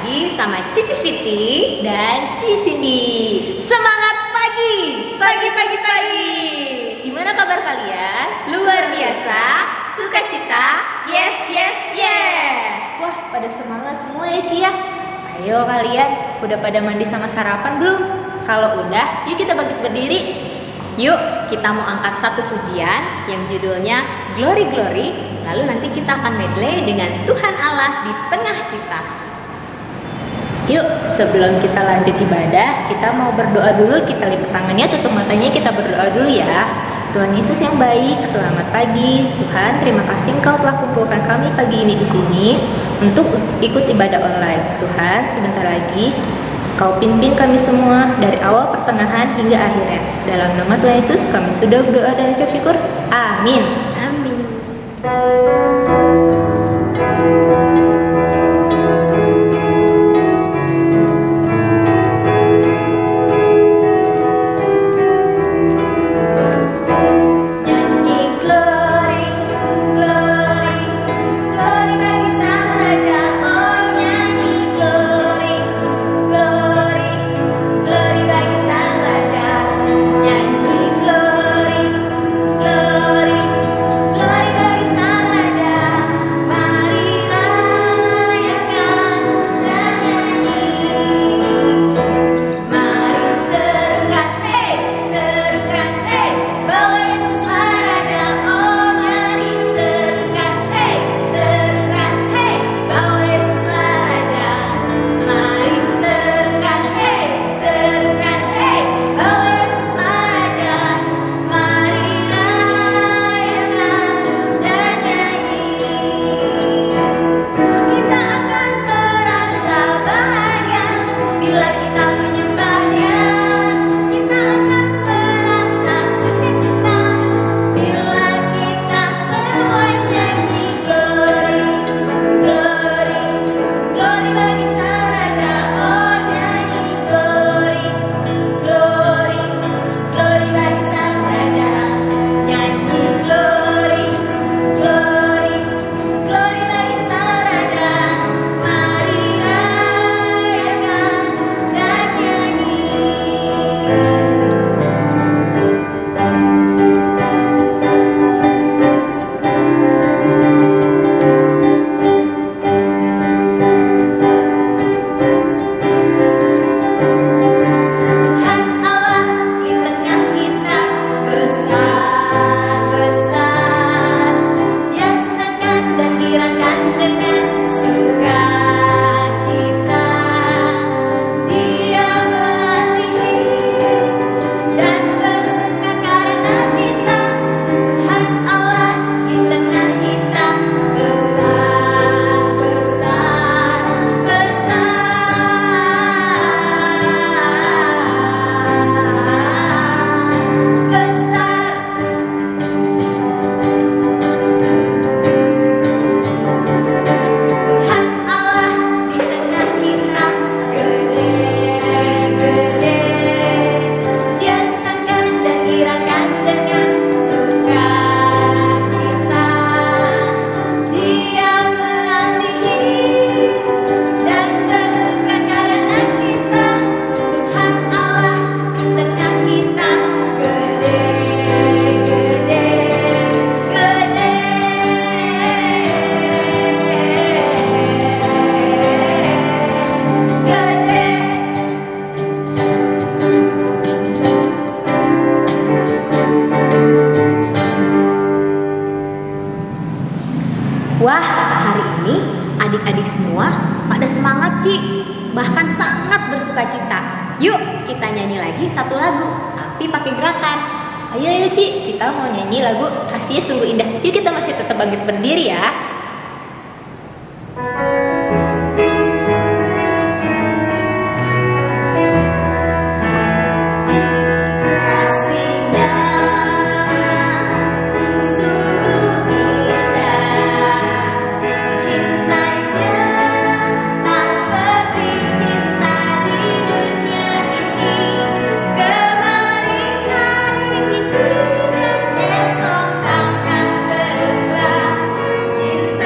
lagi sama Cici Fiti dan Ci Cindy. Semangat pagi, pagi. Gimana kabar kalian? Luar biasa, sukacita, yes. Wah, pada semangat semua ya Ci ya. Ayo kalian, udah pada mandi sama sarapan belum? Kalau udah, yuk kita bangkit berdiri. Yuk, kita mau angkat satu pujian yang judulnya Glory Glory. Lalu nanti kita akan medley dengan Tuhan Allah di tengah kita. Yuk, sebelum kita lanjut ibadah, kita mau berdoa dulu. Kita lipat tangannya, tutup matanya, kita berdoa dulu ya. Tuhan Yesus yang baik, selamat pagi. Tuhan, terima kasih Engkau telah kumpulkan kami pagi ini di sini untuk ikut ibadah online. Tuhan, sebentar lagi Kau pimpin kami semua dari awal, pertengahan hingga akhirnya. Dalam nama Tuhan Yesus kami sudah berdoa dan ucap syukur. Amin. Amin. Wah, hari ini adik-adik semua pada semangat, Ci. Bahkan sangat bersukacita. Yuk, kita nyanyi lagi satu lagu, tapi pakai gerakan. Ayo Ci, kita mau nyanyi lagu Kasihnya Sungguh Indah. Yuk kita masih tetap bangkit berdiri ya. Cinta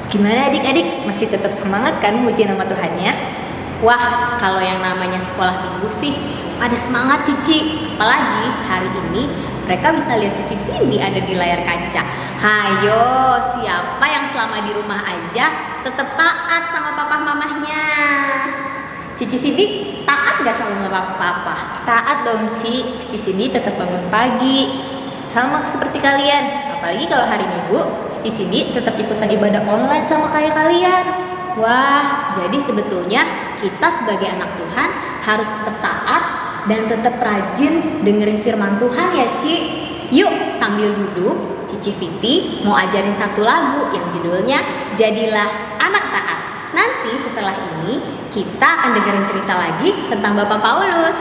Gimana adik-adik, masih tetap semangat kan muji nama Tuhannya? Wah, kalau yang namanya sekolah minggu sih pada semangat Cici. Apalagi hari ini mereka bisa lihat Cici Cindy ada di layar kaca. Hayo, siapa yang selama di rumah aja tetap taat sama papa mamahnya? Cici Cindy taat gak sama papa? Taat dong sih, Cici Cindy tetap bangun pagi, sama seperti kalian. Apalagi kalau hari Minggu, Cici Cindy tetap ikutan ibadah online sama kayak kalian. Wah, jadi sebetulnya kita sebagai anak Tuhan harus tetap taat dan tetap rajin dengerin firman Tuhan ya, Ci. Yuk, sambil duduk, Cici Viti mau ajarin satu lagu yang judulnya Jadilah Anak Taat. Nanti setelah ini kita akan dengerin cerita lagi tentang Bapak Paulus.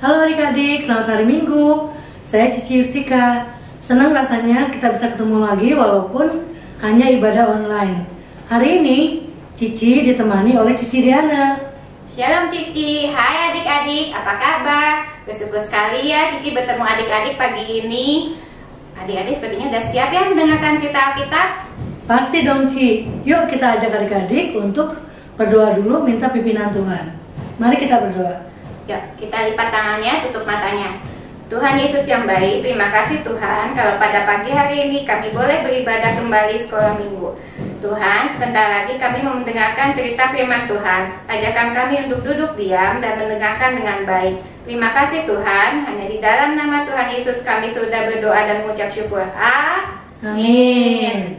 Halo adik-adik, selamat hari Minggu. Saya Cici Yustika. Senang rasanya kita bisa ketemu lagi walaupun hanya ibadah online. Hari ini Cici ditemani oleh Cici Diana. Shalom Cici, hai adik-adik, apa kabar? Bersyukur sekali ya Cici bertemu adik-adik pagi ini. Adik-adik sepertinya udah siap ya mendengarkan cerita Alkitab? Pasti dong Ci. Yuk kita ajak adik-adik untuk berdoa dulu minta pimpinan Tuhan. Mari kita berdoa. Yuk, kita lipat tangannya, tutup matanya. Tuhan Yesus yang baik, terima kasih Tuhan kalau pada pagi hari ini kami boleh beribadah kembali sekolah minggu. Tuhan, sebentar lagi kami mau mendengarkan cerita firman Tuhan. Ajarkan kami untuk duduk diam dan mendengarkan dengan baik. Terima kasih Tuhan, hanya di dalam nama Tuhan Yesus kami sudah berdoa dan mengucap syukur. Amin.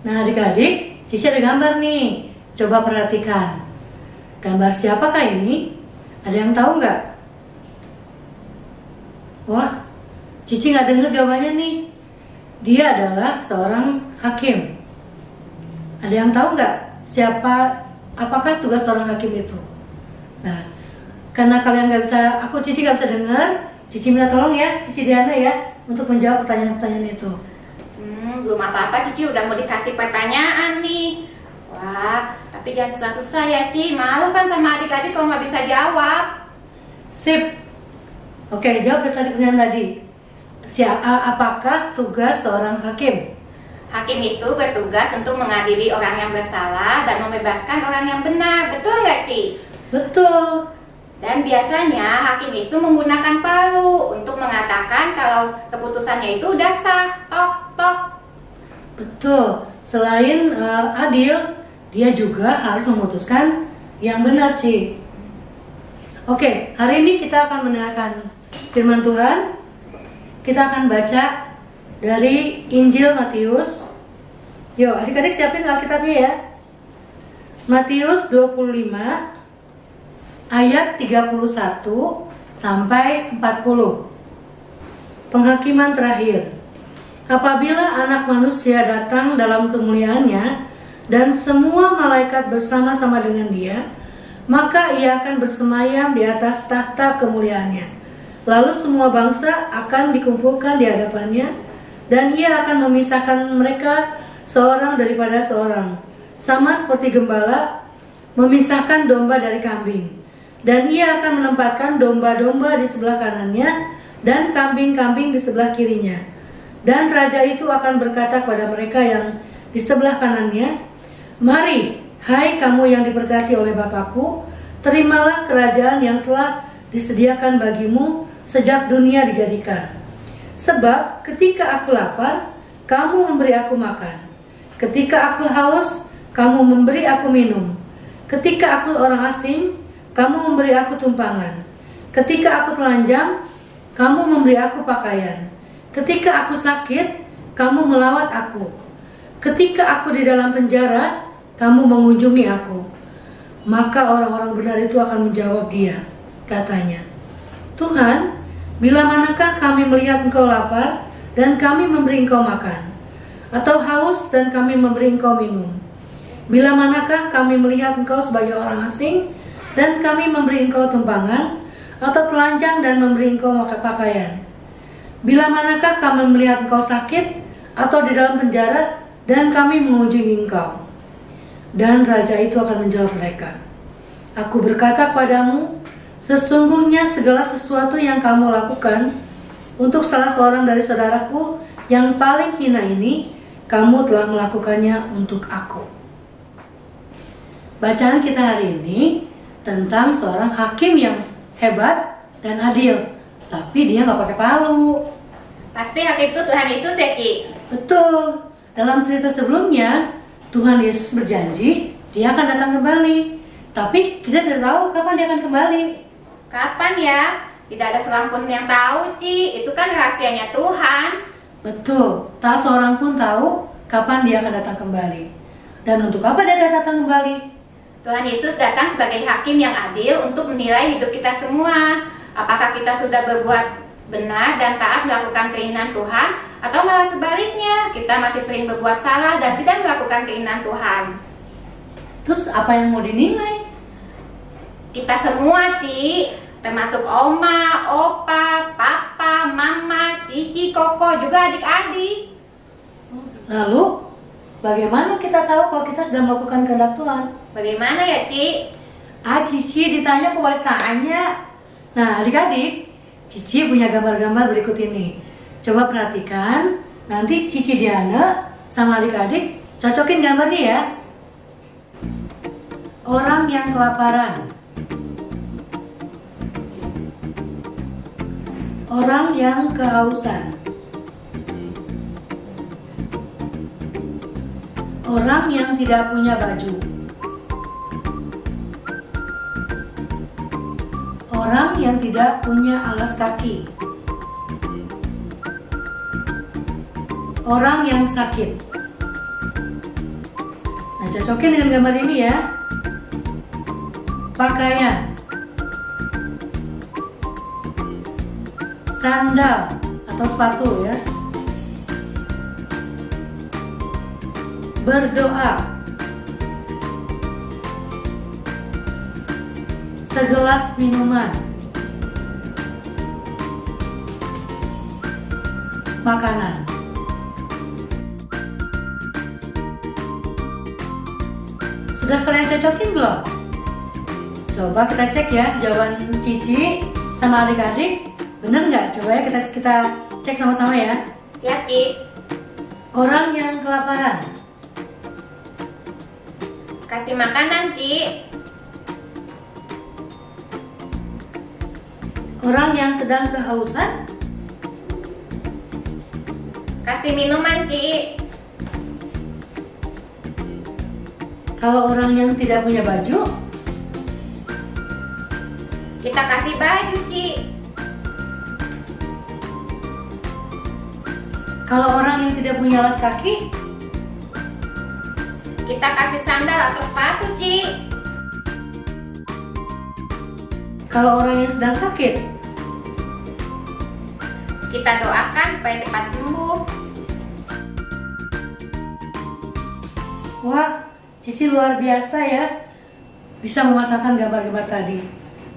Nah adik-adik, Cici ada gambar nih. Coba perhatikan. Gambar siapakah ini? Ada yang tahu nggak? Wah, Cici nggak dengar jawabannya nih. Dia adalah seorang hakim. Ada yang tahu nggak apakah tugas seorang hakim itu? Nah, karena kalian nggak bisa, Cici nggak bisa dengar, Cici minta tolong ya, Cici Diana ya, untuk menjawab pertanyaan-pertanyaan itu. Belum apa-apa, Cici udah mau dikasih pertanyaan nih. Wah, tapi jangan susah-susah ya, Ci. Malu kan sama adik-adik kalau nggak bisa jawab. Sip. Oke, jawab pertanyaan tadi. Apakah tugas seorang hakim? Hakim itu bertugas untuk mengadili orang yang bersalah dan membebaskan orang yang benar. Betul nggak, Ci? Betul. Dan biasanya hakim itu menggunakan palu untuk mengatakan kalau keputusannya itu udah sah. Tok, tok. Betul. Selain adil, dia juga harus memutuskan yang benar, Ci. Oke, hari ini kita akan mendengarkan firman Tuhan. Kita akan baca dari Injil Matius. Yuk, adik-adik siapin Alkitabnya ya. Matius 25 ayat 31 sampai 40. Penghakiman terakhir. Apabila Anak Manusia datang dalam kemuliaannya dan semua malaikat bersama-sama dengan dia, maka ia akan bersemayam di atas tahta kemuliaannya. Lalu semua bangsa akan dikumpulkan di hadapannya, dan ia akan memisahkan mereka seorang daripada seorang, sama seperti gembala memisahkan domba dari kambing. Dan ia akan menempatkan domba-domba di sebelah kanannya dan kambing-kambing di sebelah kirinya. Dan raja itu akan berkata kepada mereka yang di sebelah kanannya, Mari, hai kamu yang diberkati oleh Bapakku, terimalah kerajaan yang telah disediakan bagimu sejak dunia dijadikan. Sebab ketika aku lapar, kamu memberi aku makan. Ketika aku haus, kamu memberi aku minum. Ketika aku orang asing, kamu memberi aku tumpangan. Ketika aku telanjang, kamu memberi aku pakaian. Ketika aku sakit, kamu melawat aku. Ketika aku di dalam penjara, kamu mengunjungi aku. Maka orang-orang benar itu akan menjawab dia, katanya, Tuhan, bila manakah kami melihat engkau lapar dan kami memberi engkau makan, atau haus dan kami memberi engkau minum? Bila manakah kami melihat engkau sebagai orang asing dan kami memberi engkau tumpangan, atau telanjang dan memberi engkau pakaian? Bila manakah kami melihat engkau sakit atau di dalam penjara dan kami mengunjungi engkau? Dan raja itu akan menjawab mereka, Aku berkata kepadamu, sesungguhnya segala sesuatu yang kamu lakukan untuk salah seorang dari saudaraku yang paling hina ini, kamu telah melakukannya untuk aku. Bacaan kita hari ini tentang seorang hakim yang hebat dan adil, tapi dia nggak pakai palu. Pasti hakim itu Tuhan Yesus ya, Ci? Betul. Dalam cerita sebelumnya, Tuhan Yesus berjanji dia akan datang kembali. Tapi kita tidak tahu kapan dia akan kembali. Kapan ya? Tidak ada seorang pun yang tahu, Ci. Itu kan rahasianya Tuhan. Betul. Tak seorang pun tahu kapan dia akan datang kembali. Dan untuk apa dia datang kembali? Tuhan Yesus datang sebagai hakim yang adil untuk menilai hidup kita semua. Apakah kita sudah berbuat benar dan taat melakukan keinginan Tuhan, atau malah sebaliknya, kita masih sering berbuat salah dan tidak melakukan keinginan Tuhan. Terus apa yang mau dinilai? Kita semua, Ci, termasuk oma, opa, papa, mama, cici, koko, juga adik-adik. Lalu, bagaimana kita tahu kalau kita sedang melakukan kehendak Tuhan? Bagaimana ya, Ci? Cici ditanya kok balik tanya. Nah, adik-adik, Cici punya gambar-gambar berikut ini. Coba perhatikan, nanti Cici Diana sama adik-adik cocokin gambarnya ya. Orang yang kelaparan, orang yang kehausan, orang yang tidak punya baju, orang yang tidak punya alas kaki, orang yang sakit. Nah, cocokin dengan gambar ini ya. Pakaian, sandal atau sepatu ya. Berdoa, segelas minuman, makanan. Sudah kalian cocokin belum? Coba kita cek ya jawaban Cici sama adik-adik, bener nggak? Coba ya kita cek sama-sama ya. Siap, Ci. Orang yang kelaparan, Kasih makanan, Ci. orang yang sedang kehausan, Kasih minuman, Ci. kalau orang yang tidak punya baju, Kita kasih baju, Ci. kalau orang yang tidak punya alas kaki, Kita kasih sandal atau sepatu, Ci. kalau orang yang sedang sakit, Kita doakan supaya cepat sembuh. wah, Cici luar biasa ya, bisa memasangkan gambar-gambar tadi.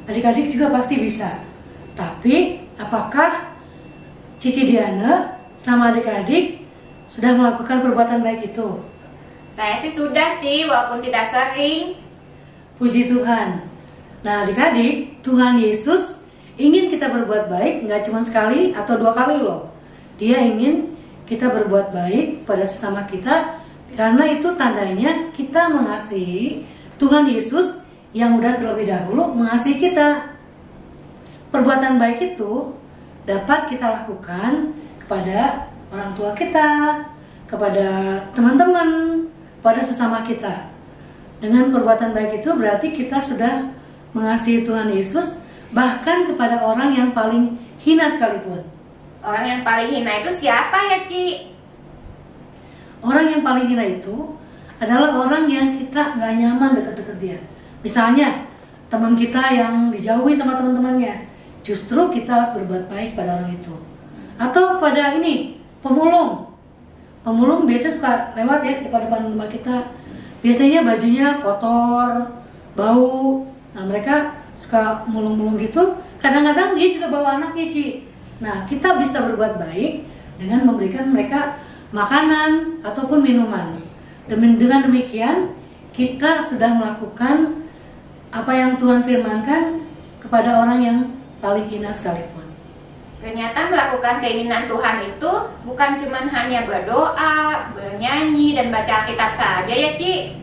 Adik-adik juga pasti bisa. Tapi apakah Cici Diana sama adik-adik sudah melakukan perbuatan baik itu? Saya sih sudah, Ci, walaupun tidak sering. Puji Tuhan. Nah adik-adik, Tuhan Yesus ingin kita berbuat baik nggak cuma sekali atau dua kali loh. Dia ingin kita berbuat baik pada sesama kita Karena itu tandanya kita mengasihi Tuhan Yesus yang udah terlebih dahulu mengasihi kita. Perbuatan baik itu dapat kita lakukan kepada orang tua kita, kepada teman-teman, kepada sesama kita. Dengan perbuatan baik itu berarti kita sudah mengasihi Tuhan Yesus, bahkan kepada orang yang paling hina sekalipun. Orang yang paling hina itu siapa ya, Ci? Orang yang paling hina itu adalah orang yang kita gak nyaman deket-deket dia. Misalnya teman kita yang dijauhi sama teman-temannya, justru kita harus berbuat baik pada orang itu. Atau pada ini, pemulung. Pemulung biasanya suka lewat ya depan-depan rumah kita. Biasanya bajunya kotor, bau. Nah mereka suka mulung-mulung gitu. Kadang-kadang dia juga bawa anaknya, Ci. Nah kita bisa berbuat baik dengan memberikan mereka makanan ataupun minuman. Dengan demikian kita sudah melakukan apa yang Tuhan firmankan kepada orang yang paling hina sekalipun. Ternyata melakukan keinginan Tuhan itu bukan cuma hanya berdoa, bernyanyi, dan baca Alkitab saja ya, Ci?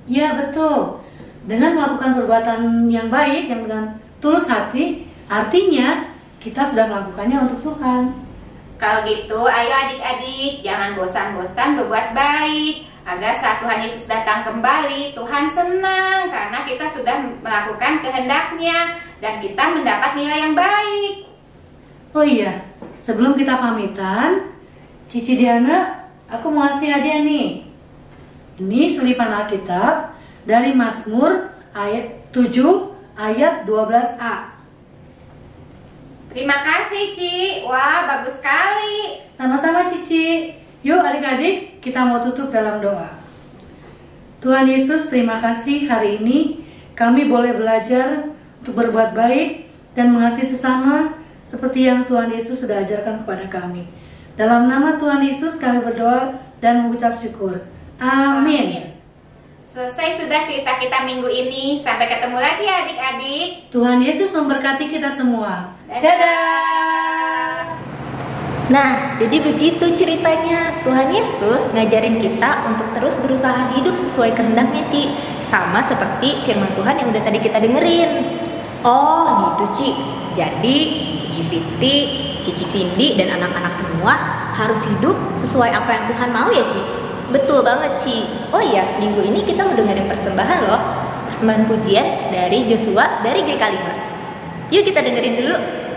Ya betul. Dengan melakukan perbuatan yang baik, yang dengan tulus hati, artinya kita sudah melakukannya untuk Tuhan. Kalau gitu, ayo adik-adik, jangan bosan-bosan berbuat baik, agar saat Tuhan Yesus datang kembali, Tuhan senang karena kita sudah melakukan kehendaknya dan kita mendapat nilai yang baik. Oh iya, sebelum kita pamitan, Cici Diana, aku mau ngasih hadiah nih. Ini selipan Alkitab dari Mazmur ayat 7 ayat 12a. Terima kasih, Ci. Wah, bagus sekali. Sama-sama, Cici. Yuk adik-adik, kita mau tutup dalam doa. Tuhan Yesus, terima kasih hari ini kami boleh belajar untuk berbuat baik dan mengasihi sesama seperti yang Tuhan Yesus sudah ajarkan kepada kami. Dalam nama Tuhan Yesus kami berdoa dan mengucap syukur. Amin. Selesai sudah cerita kita minggu ini. Sampai ketemu lagi ya adik-adik. Tuhan Yesus memberkati kita semua. Dadah. Nah, jadi begitu ceritanya. Tuhan Yesus ngajarin kita untuk terus berusaha hidup sesuai kehendaknya, Ci. Sama seperti firman Tuhan yang udah tadi kita dengerin. Oh, gitu, Ci. Jadi, Cici Fiti, Cici Cindy, dan anak-anak semua harus hidup sesuai apa yang Tuhan mau ya, Ci? Betul banget, Ci. Oh iya, minggu ini kita mau dengerin persembahan loh. Persembahan pujian dari Joshua dari GK5. Yuk kita dengerin dulu.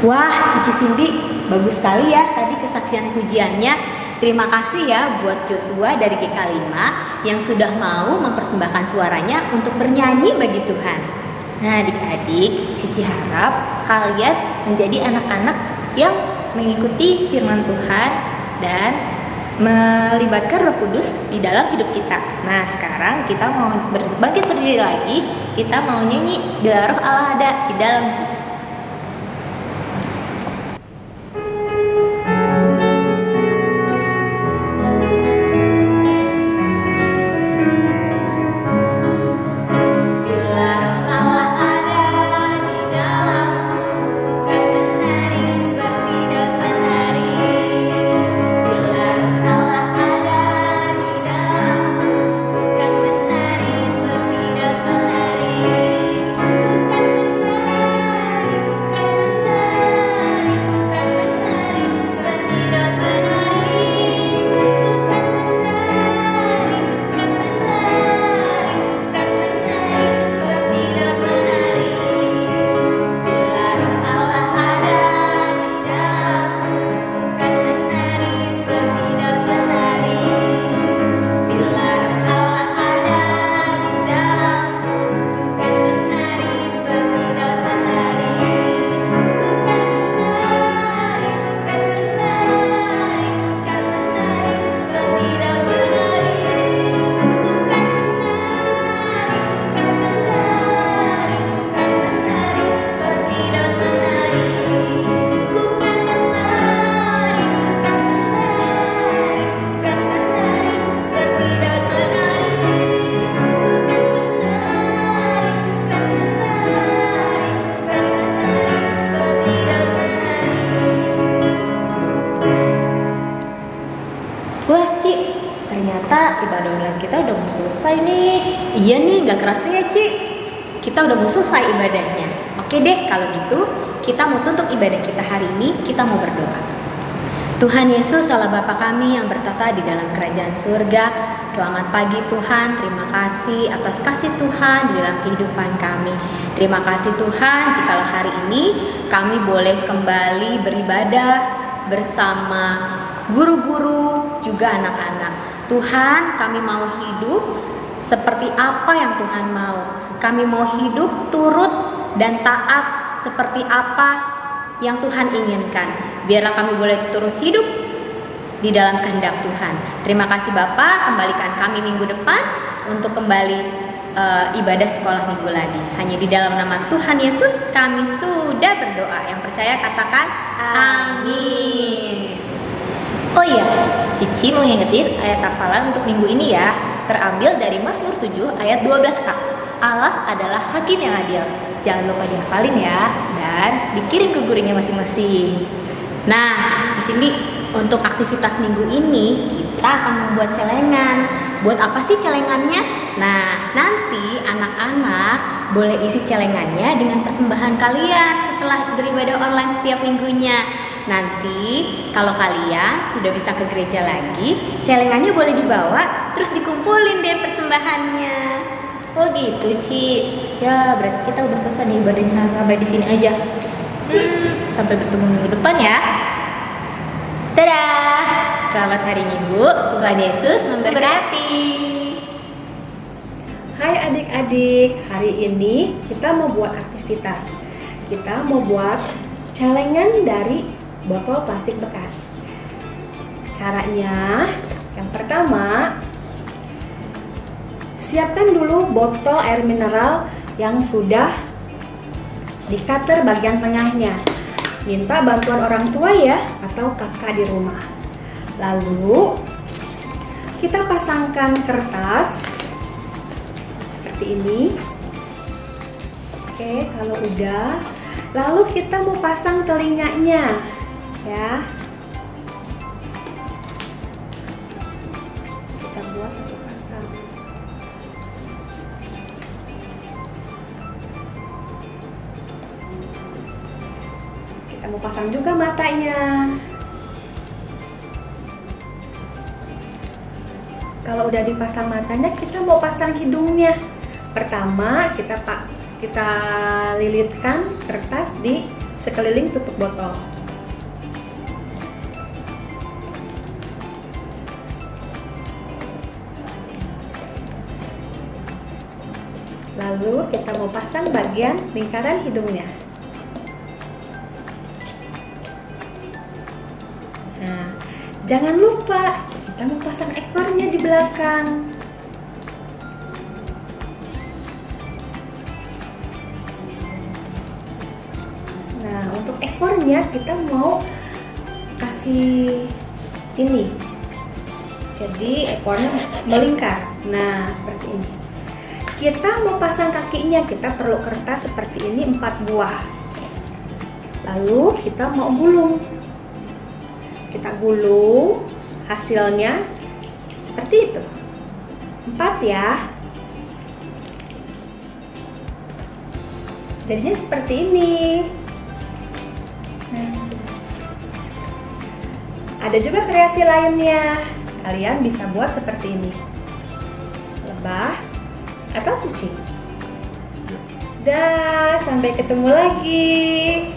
Wah, Cici Cindy, bagus sekali ya tadi kesaksian pujiannya. Terima kasih ya buat Joshua dari GK5 yang sudah mau mempersembahkan suaranya untuk bernyanyi bagi Tuhan. Nah, adik-adik, Cici harap kalian menjadi anak-anak yang mengikuti firman Tuhan dan melibatkan Roh Kudus di dalam hidup kita. Nah, sekarang kita mau bangkit berdiri lagi. Kita mau nyanyi Bila Roh Allah Ada di dalam. Ternyata ibadah online kita udah mau selesai nih. Iya nih, gak kerasa ya Ci, kita udah mau selesai ibadahnya. Oke deh, kalau gitu kita mau tutup ibadah kita hari ini, kita mau berdoa. Tuhan Yesus, Allah Bapa kami yang bertata di dalam kerajaan surga, selamat pagi Tuhan, terima kasih atas kasih Tuhan di dalam kehidupan kami. Terima kasih Tuhan, jikalau hari ini kami boleh kembali beribadah bersama guru-guru juga anak-anak. Tuhan, kami mau hidup seperti apa yang Tuhan mau. Kami mau hidup turut dan taat seperti apa yang Tuhan inginkan. Biarlah kami boleh terus hidup di dalam kehendak Tuhan. Terima kasih Bapak, kembalikan kami minggu depan untuk kembali ibadah sekolah minggu lagi. Hanya di dalam nama Tuhan Yesus kami sudah berdoa. Yang percaya katakan amin. Oh iya, Cici mau ngingetin ayat hafalan untuk minggu ini ya. Terambil dari Mazmur 7 ayat 12a. Allah adalah hakim yang adil. Jangan lupa dihafalin ya, dan dikirim ke gurunya masing-masing. Nah, di sini untuk aktivitas minggu ini kita akan membuat celengan. Buat apa sih celengannya? Nah, nanti anak-anak boleh isi celengannya dengan persembahan kalian setelah beribadah online setiap minggunya. Nanti kalau kalian sudah bisa ke gereja lagi, celengannya boleh dibawa, terus dikumpulin deh persembahannya. Oh gitu, Ci. Ya, berarti kita udah selesai nih ibadahnya sampai di sini aja. Sampai bertemu minggu depan ya. Dadah. Selamat hari Minggu. Tuhan Yesus memberkati. Hai adik-adik, hari ini kita mau buat aktivitas. Kita mau buat celengan dari botol plastik bekas. Caranya, yang pertama, siapkan dulu botol air mineral yang sudah di cutter bagian tengahnya. minta bantuan orang tua ya, atau kakak di rumah. Lalu kita pasangkan kertas seperti ini. Oke, kalau udah, lalu kita mau pasang telinganya ya. Kita buat satu pasang. Kita mau pasang juga matanya. Kalau udah dipasang matanya, kita mau pasang hidungnya. Pertama, kita lilitkan kertas di sekeliling tutup botol. Lalu kita mau pasang bagian lingkaran hidungnya. Nah, jangan lupa kita mau pasang ekornya di belakang. Nah, untuk ekornya kita mau kasih ini. Jadi ekornya melingkar. Nah, seperti ini. Kita mau pasang kakinya, kita perlu kertas seperti ini 4 buah. Lalu kita mau gulung. Kita gulung, hasilnya seperti itu. 4 ya. Jadinya seperti ini. Nah, ada juga kreasi lainnya. Kalian bisa buat seperti ini. Lebah atau kucing. Dah, sampai ketemu lagi.